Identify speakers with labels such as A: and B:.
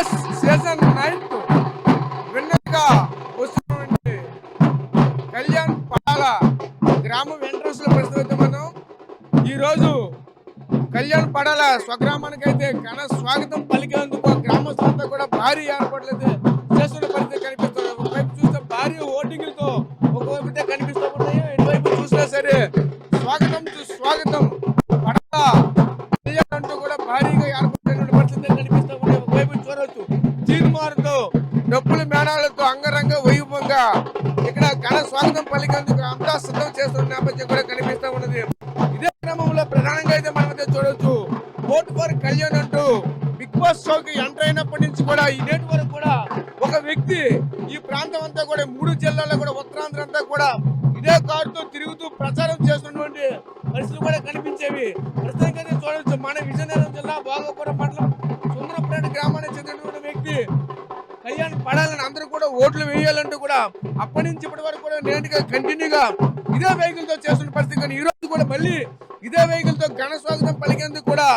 A: Boss season 9 winner గా వస్తున్నటువంటి కళ్యాణ్ పడాల గ్రామం ఎంట్రన్స్ లో ప్రస్తుతం మనం ఈ రోజు కళ్యాణ్ పడాల స్వగ్రామానికి అయితే ఘన స్వాగతం పలికేందుకు గ్రామస్తులంతా కూడా భారీ ఏర్పాట్లు అయితే చేస్తున్న పరిస్థితి కనిపిస్తుంది. ఒకవైపు చూస్తే భారీ ఓటింగ్లతో ఒకవైపు అయితే కనిపిస్తూ ఉన్నాయి. ఇటువైపు చూసినా సరే స్వాగతం స్వాగతం పడాల కళ్యాణ్ అంటూ కూడా భారీగా ఏర్పడినటువంటి పరిస్థితి కనిపిస్తూ ఉంది. ఒకవైపు చూడవచ్చు తీర్మానంతో డప్పుల మేళాలతో అంగరంగ వైభవంగా ఇక్కడ ఘన స్వాగతం పలికేందుకు అంతా సిద్ధం చేస్తున్న నేపథ్యం కూడా కనిపిస్తూ ఉన్నది. ఇదే క్రమంలో ప్రధానంగా అయితే మనం అయితే చూడవచ్చు ఓటు ఫర్ కళ్యాణ్ అంటూ బిగ్ బాస్ షోకి ఎంటర్ అయినప్పటి నుంచి కూడా ఈ నేటి వరకు కూడా ఒక వ్యక్తి ఈ ప్రాంతం అంతా కూడా 3 జిల్లాల్లో కూడా ఉత్తరాంధ్ర అంతా కూడా ఇదే కారుతో తిరుగుతూ ప్రచారం చేస్తున్నటువంటి పరిస్థితులు కూడా కనిపించేవి. ప్రస్తుతానికైతే చూడవచ్చు మన విజయనగరం జిల్లా భోగాపురం మండలం సుందరపేట గ్రామానికి చెందినటువంటి వ్యక్తి కళ్యాణ్ పడాలని అందరూ కూడా ఓట్లు వేయాలంటూ కూడా అప్పటి నుంచి ఇప్పటి వరకు కూడా నేరుగా కంటిన్యూగా ఇదే వెహికల్ తో చేస్తున్న పరిస్థితి. కానీ ఈ రోజు కూడా మళ్ళీ ఇదే వెహికల్ తో ఘన స్వాగతం పలికేందుకు కూడా